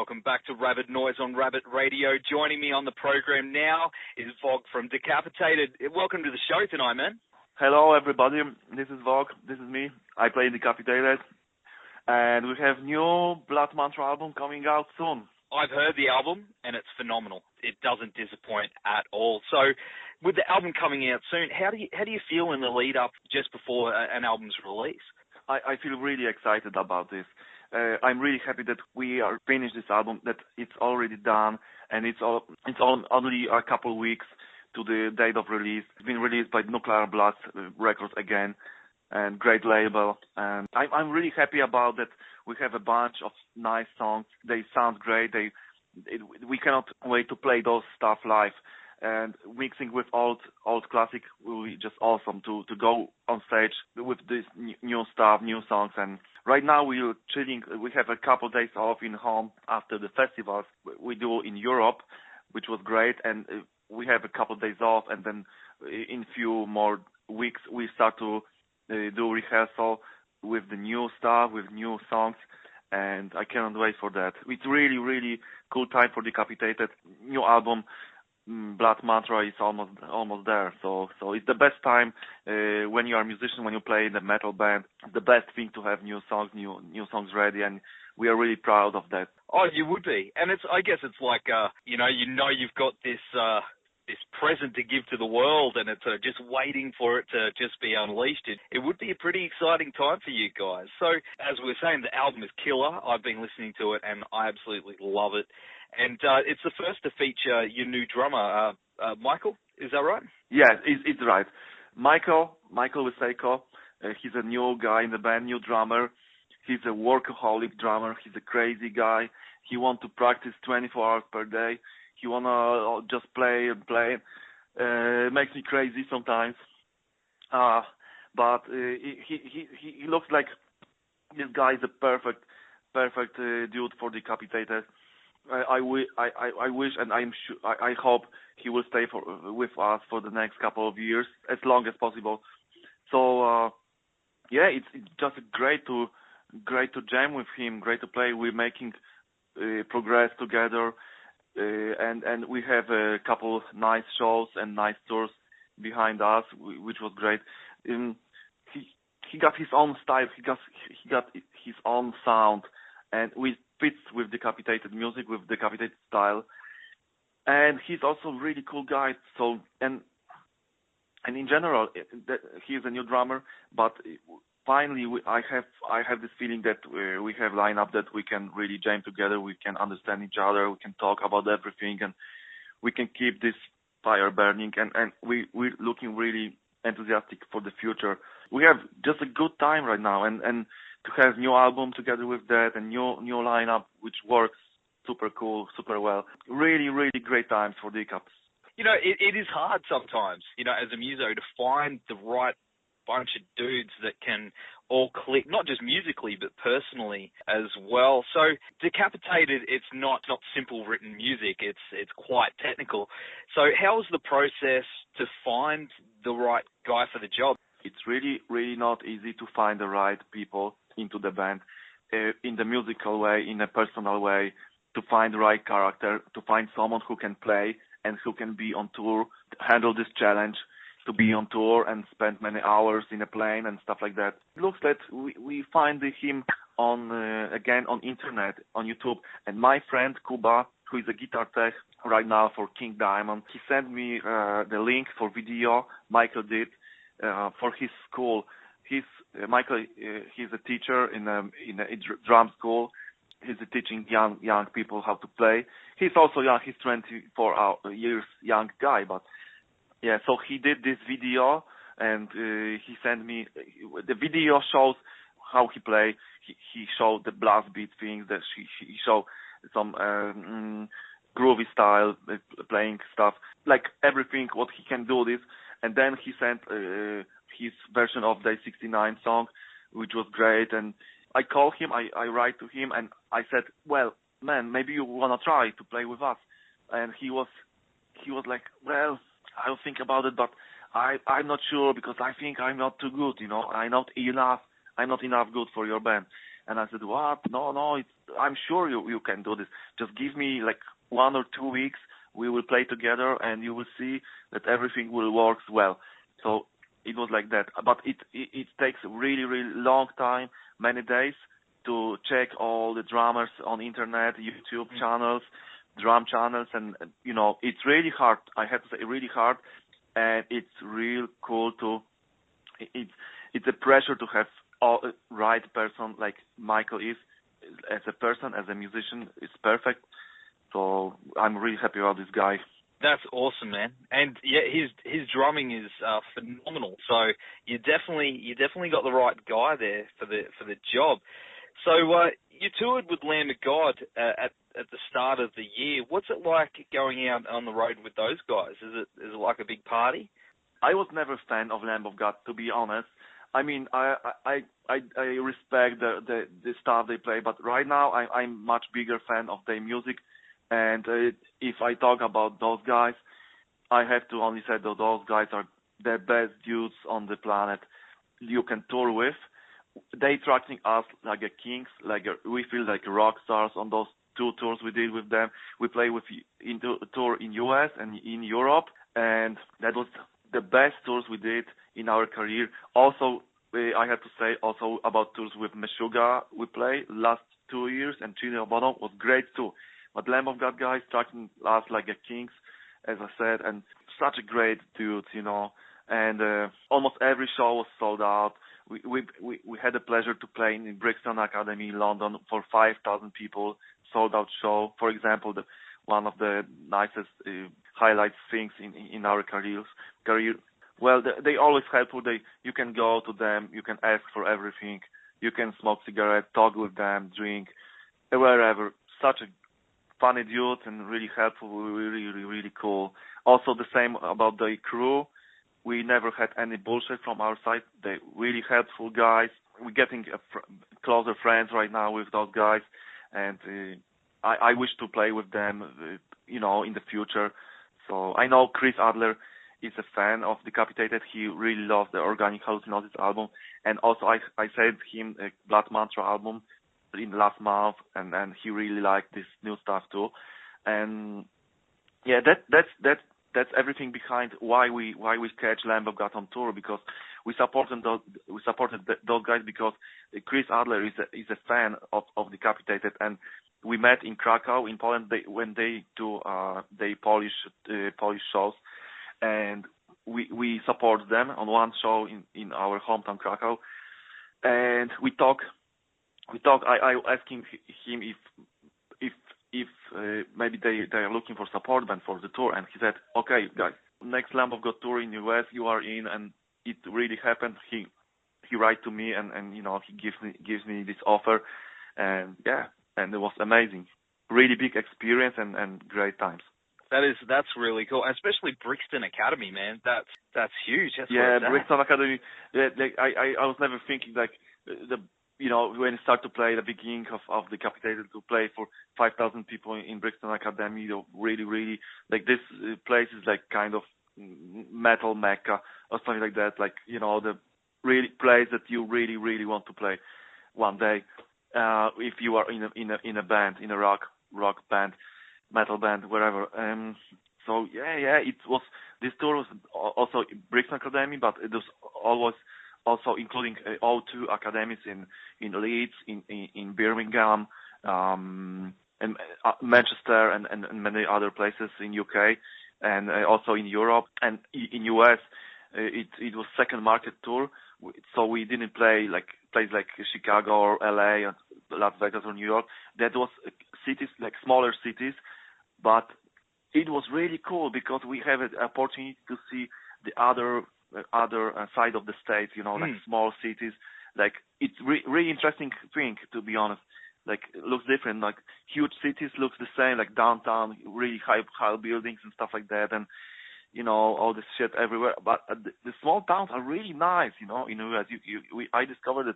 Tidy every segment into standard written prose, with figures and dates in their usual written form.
welcome back to Rabid Noise on Rabid Radio. Joining me on the program now is Vogg from Decapitated. Welcome to the show tonight, man. Hello, everybody. This is Vogg. This is me. I play Decapitated. And we have new Blood Mantra album coming out soon. I've heard the album, and it's phenomenal. It doesn't disappoint at all. So, with the album coming out soon, how do you feel in the lead up just before an album's release? I feel really excited about this. I'm really happy that we are finished this album, that it's already done, and it's only a couple weeks to the date of release. It's been released by Nuclear Blast Records again, and great label. And I'm really happy about that. We have a bunch of nice songs. They sound great. We cannot wait to play those stuff live. And mixing with old classic will be just awesome to go on stage with this new stuff, new songs. And right now we're chilling. We have a couple days off in home after the festivals we do in Europe, which was great. And we have a couple days off, and then in few more weeks we start to do rehearsal with the new stuff, with new songs. And I cannot wait for that. It's really, really cool time for Decapitated. New album. Blood Mantra is almost there, so it's the best time when you are a musician, when you play in a metal band. The best thing to have new songs ready, and we are really proud of that. Oh, you would be, and I guess it's like you know you've got this present to give to the world, and it's just waiting for it to just be unleashed. It would be a pretty exciting time for you guys. So as we were saying, the album is killer. I've been listening to it, and I absolutely love it. And it's the first to feature your new drummer, Michael. Is that right? Yeah, it's right. Michael Wacław, he's a new guy in the band, new drummer. He's a workaholic drummer. He's a crazy guy. He wants to practice 24 hours per day. He wanna just play and play. Makes me crazy sometimes. But he looks like this guy is a perfect dude for Decapitated. I wish, and I hope he will stay with us for the next couple of years, as long as possible. So yeah, it's just great to jam with him, great to play. We're making progress together, and we have a couple nice shows and nice tours behind us, which was great. He got his own style, he got his own sound, and we fits with Decapitated music, with Decapitated style, and he's also a really cool guy. So and in general, he's a new drummer, but finally I have this feeling that we have lineup that we can really jam together. We can understand each other. We can talk about everything, and we can keep this fire burning. And we're looking really enthusiastic for the future. We have just a good time right now, and to have new album together with that and new lineup, which works super cool, super well. Really, really great times for Decaps. You know, it is hard sometimes, you know, as a muso to find the right bunch of dudes that can all click, not just musically, but personally as well. So Decapitated, it's not simple written music. It's quite technical. So how is the process to find the right guy for the job? It's really, really not easy to find the right people into the band in the musical way, in a personal way, to find the right character, to find someone who can play and who can be on tour, handle this challenge, to be on tour and spend many hours in a plane and stuff like that. It looks that we find him on internet, on YouTube. And my friend Kuba, who is a guitar tech right now for King Diamond, he sent me the link for video Michael did for his school. Michael, he's a teacher in a drum school. He's teaching young people how to play. He's also young. He's 24 years young guy, but yeah. So he did this video, and he sent me the video. Shows how he play. He showed the blast beat things. That he showed some groovy style playing stuff, like everything what he can do this. And then he sent his version of the 69 song, which was great. And I called him, I write to him, and I said, well, man, maybe you want to try to play with us. And he was like, well, I'll think about it, but I'm not sure, because I think I'm not too good, you know. I'm not enough good for your band. And I said, what? No, I'm sure you can do this. Just give me like 1 or 2 weeks. We will play together, and you will see that everything will work well. So it was like that. But it takes a really, really long time, many days, to check all the drummers on internet, YouTube channels, drum channels, and it's really hard. I have to say, really hard, and it's real cool to. It's a pressure to have all right person like Michael is as a person, as a musician. It's perfect. So I'm really happy about this guy. That's awesome, man. And yeah, his drumming is phenomenal. So you definitely got the right guy there for the job. So you toured with Lamb of God at the start of the year. What's it like going out on the road with those guys? Is it like a big party? I was never a fan of Lamb of God, to be honest. I mean, I respect the stuff they play, but right now I'm much bigger fan of their music. And if I talk about those guys, I have to only say that those guys are the best dudes on the planet you can tour with. They treating us like a kings, we feel like rock stars on those 2 tours we did with them. We play tour in US and in Europe, and that was the best tours we did in our career. Also, I have to say also about tours with Meshuggah we played last 2 years, and Chino Bono was great too. But Lamb of God guys treating us like a kings, as I said, and such a great dude, and almost every show was sold out. We had the pleasure to play in Brixton Academy in London for 5,000 people, sold out show. For example, one of the nicest highlights things in our career. Well, they always helpful. You can go to them, you can ask for everything, you can smoke cigarettes, talk with them, drink, wherever. Such a funny dude and really helpful, really, really, really cool. Also the same about the crew. We never had any bullshit from our side. They're really helpful guys. We're getting closer friends right now with those guys, and I wish to play with them, in the future. So I know Chris Adler is a fan of Decapitated. He really loves the Organic Hallucinosis album, and also I sent him a Blood Mantra album in the last month, and he really liked this new stuff too. And yeah, that's everything behind why we catch Lamb of God on tour, because we supported those guys because Chris Adler is a fan of Decapitated, and we met in Krakow in Poland when they do they Polish shows, and we support them on one show in our hometown Krakow, and we talk. I asked him if maybe they are looking for support band for the tour, and he said, okay guys, next Lamb of God tour in US you are in, and it really happened. He write to me and he gives me this offer, and yeah, and it was amazing, really big experience and great times. That's really cool, especially Brixton Academy, man. That's huge. That's Brixton Academy. Yeah, I was never thinking when you start to play the beginning of Decapitated, to play for 5,000 people in Brixton Academy, really, really, like this place is like kind of metal mecca or something like that. Like, the really place that you really, really want to play one day, if you are in a band, in a rock band, metal band, wherever. So this tour was also Brixton Academy, but it was always also including O2 academies in Leeds, in Birmingham, and Manchester, and many other places in UK, and also in Europe and in US. It was second market tour, so we didn't play like places like Chicago or LA and Las Vegas or New York. That was cities, like smaller cities, but it was really cool because we have an opportunity to see the other side of the state, like small cities. Like it's really interesting thing, to be honest. Like it looks different. Like huge cities looks the same, like downtown, really high buildings and stuff like that, and all this shit everywhere. But the small towns are really nice, in US. I discovered that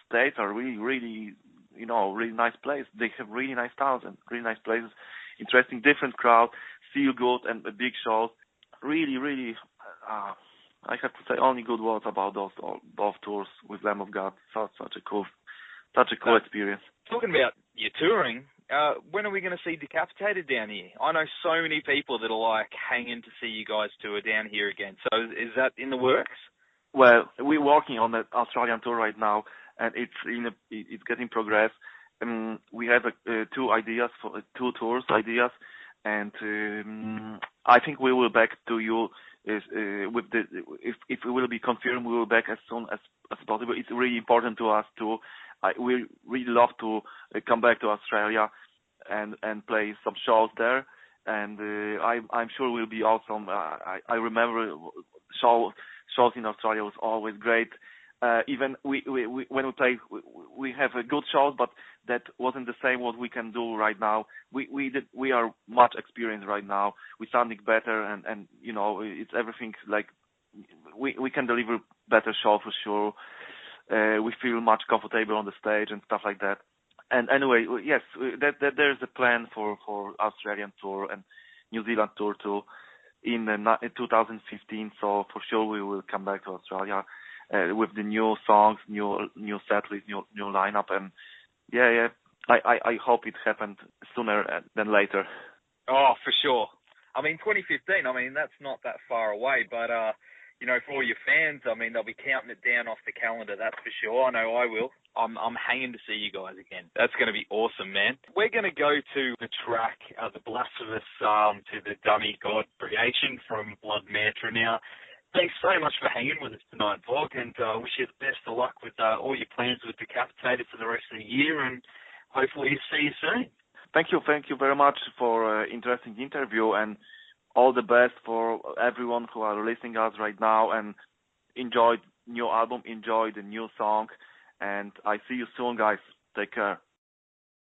states are really, really, really nice place. They have really nice towns and really nice places, interesting, different crowd, feel good, and big shows. Really, really. I have to say only good words about those both tours with Lamb of God. Such a cool such a cool experience. Talking about your touring, when are we going to see Decapitated down here? I know so many people that are like hanging to see you guys tour down here again. So is that in the works? Well, we're working on the Australian tour right now, and it's getting progress. We have two tours ideas, and I think we will back to you if it will be confirmed. We will back as soon as possible. It's really important to us too. We really love to come back to Australia and play some shows there, and I'm sure it will be awesome. I remember shows in Australia was always great. Even when we play, we have a good shows, but that wasn't the same what we can do right now. We are much experienced right now. We're sounding better, and you know, it's everything like we can deliver better show for sure. We feel much comfortable on the stage and stuff like that. And anyway, yes, there's a plan for Australian tour and New Zealand tour too in 2015. So for sure we will come back to Australia with the new songs, new set list, new lineup, and yeah. I hope it happened sooner than later. Oh, for sure. I mean, 2015. I mean, that's not that far away, but you know, for all your fans, I mean, they'll be counting it down off the calendar, that's for sure. I know I will. I'm hanging to see you guys again. That's going to be awesome, man. We're going to go to the track, the Blasphemous Psalm to the Dummy God Creation from Blood Mantra. Now, thanks so much for hanging with us tonight, Vogg, and wish you the best of luck with all your plans with Decapitated for the rest of the year, and hopefully see you soon. Thank you very much for interesting interview, and all the best for everyone who are listening us right now, and enjoy new album, enjoy the new song, and I see you soon, guys. Take care.